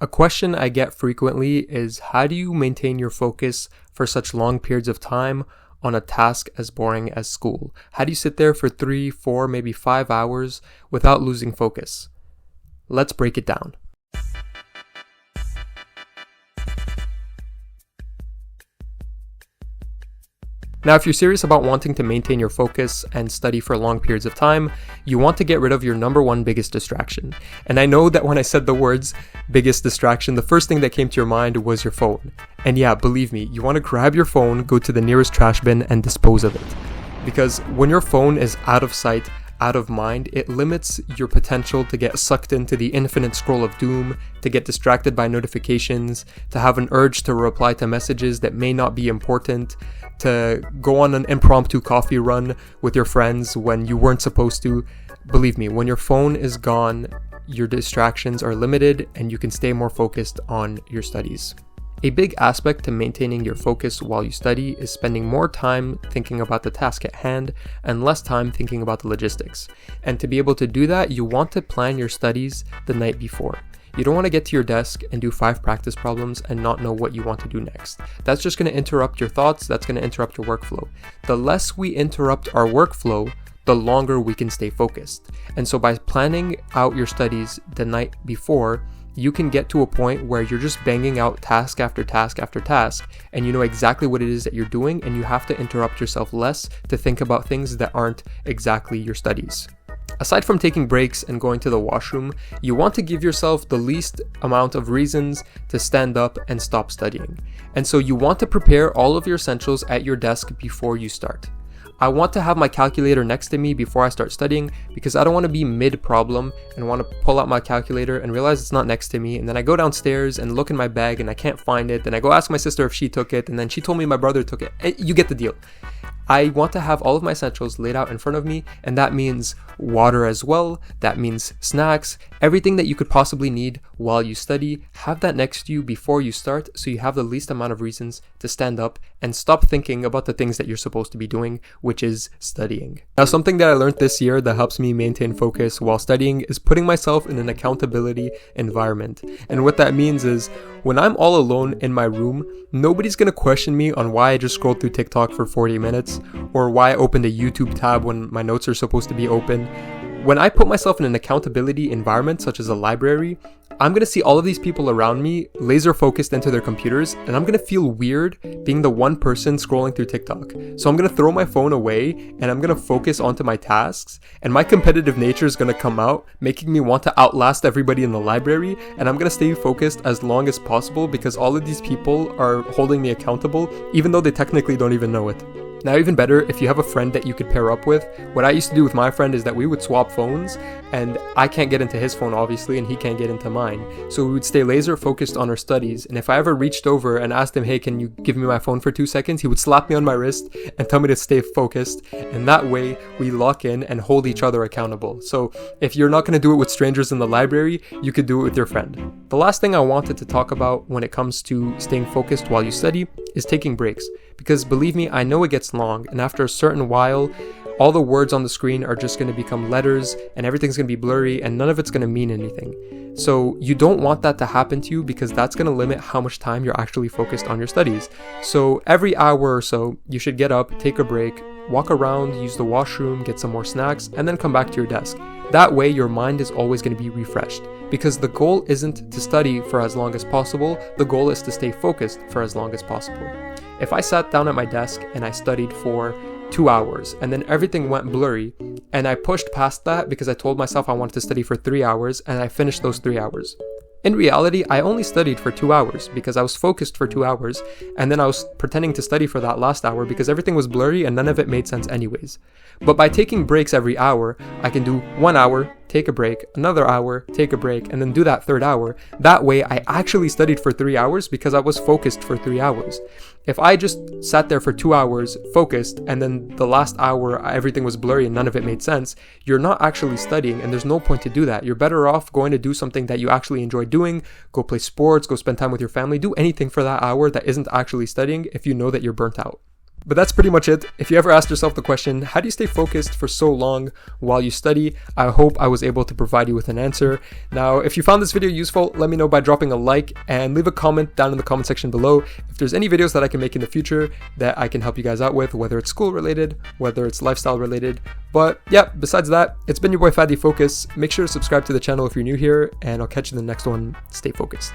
A question I get frequently is, how do you maintain your focus for such long periods of time on a task as boring as school? How do you sit there for 3, 4, maybe 5 hours without losing focus? Let's break it down. Now, if you're serious about wanting to maintain your focus and study for long periods of time, you want to get rid of your number one biggest distraction. And I know that when I said the words biggest distraction, the first thing that came to your mind was your phone. And yeah, believe me, you want to grab your phone, go to the nearest trash bin and dispose of it. Because when your phone is out of sight, out of mind, it limits your potential to get sucked into the infinite scroll of doom, to get distracted by notifications, to have an urge to reply to messages that may not be important, to go on an impromptu coffee run with your friends when you weren't supposed to. Believe me, when your phone is gone, your distractions are limited and you can stay more focused on your studies. A big aspect to maintaining your focus while you study is spending more time thinking about the task at hand and less time thinking about the logistics. And to be able to do that, you want to plan your studies the night before. You don't want to get to your desk and do 5 practice problems and not know what you want to do next. That's just going to interrupt your thoughts, that's going to interrupt your workflow. The less we interrupt our workflow, the longer we can stay focused. And so by planning out your studies the night before, you can get to a point where you're just banging out task after task after task, and you know exactly what it is that you're doing, and you have to interrupt yourself less to think about things that aren't exactly your studies. Aside from taking breaks and going to the washroom, you want to give yourself the least amount of reasons to stand up and stop studying. And so you want to prepare all of your essentials at your desk before you start. I want to have my calculator next to me before I start studying because I don't want to be mid-problem and want to pull out my calculator and realize it's not next to me, and then I go downstairs and look in my bag and I can't find it, then I go ask my sister if she took it, and then she told me my brother took it. You get the deal. I want to have all of my essentials laid out in front of me, and that means water as well, that means snacks, everything that you could possibly need while you study. Have that next to you before you start so you have the least amount of reasons to stand up and stop thinking about the things that you're supposed to be doing, which is studying. Now, something that I learned this year that helps me maintain focus while studying is putting myself in an accountability environment. And what that means is when I'm all alone in my room, nobody's going to question me on why I just scrolled through TikTok for 40 minutes or why I opened a YouTube tab when my notes are supposed to be open. When I put myself in an accountability environment, such as a library, I'm going to see all of these people around me laser focused into their computers, and I'm going to feel weird being the one person scrolling through TikTok. So I'm going to throw my phone away and I'm going to focus onto my tasks, and my competitive nature is going to come out, making me want to outlast everybody in the library, and I'm going to stay focused as long as possible because all of these people are holding me accountable, even though they technically don't even know it. Now, even better, if you have a friend that you could pair up with, what I used to do with my friend is that we would swap phones, and I can't get into his phone obviously, and he can't get into mine. So we would stay laser focused on our studies, and if I ever reached over and asked him, hey, can you give me my phone for 2 seconds? He would slap me on my wrist and tell me to stay focused, and that way we lock in and hold each other accountable. So if you're not going to do it with strangers in the library, you could do it with your friend. The last thing I wanted to talk about when it comes to staying focused while you study is taking breaks. Because believe me, I know it gets long, and after a certain while, all the words on the screen are just going to become letters, and everything's going to be blurry, and none of it's going to mean anything. So you don't want that to happen to you because that's going to limit how much time you're actually focused on your studies. So every hour or so, you should get up, take a break, walk around, use the washroom, get some more snacks, and then come back to your desk. That way, your mind is always going to be refreshed. Because the goal isn't to study for as long as possible, the goal is to stay focused for as long as possible. If I sat down at my desk and I studied for 2 hours and then everything went blurry and I pushed past that because I told myself I wanted to study for 3 hours and I finished those 3 hours. In reality, I only studied for 2 hours because I was focused for 2 hours, and then I was pretending to study for that last hour because everything was blurry and none of it made sense anyways. But by taking breaks every hour, I can do 1 hour, take a break, another hour, take a break, and then do that third hour. That way, I actually studied for 3 hours because I was focused for 3 hours. If I just sat there for 2 hours, focused, and then the last hour everything was blurry and none of it made sense, you're not actually studying, and there's no point to do that. You're better off going to do something that you actually enjoy doing, go play sports, go spend time with your family, do anything for that hour that isn't actually studying if you know that you're burnt out. But that's pretty much it. If you ever asked yourself the question, how do you stay focused for so long while you study? I hope I was able to provide you with an answer. Now, if you found this video useful, let me know by dropping a like and leave a comment down in the comment section below if there's any videos that I can make in the future that I can help you guys out with, whether it's school related, whether it's lifestyle related. But yeah, besides that, it's been your boy Fadi Focus. Make sure to subscribe to the channel if you're new here, and I'll catch you in the next one. Stay focused.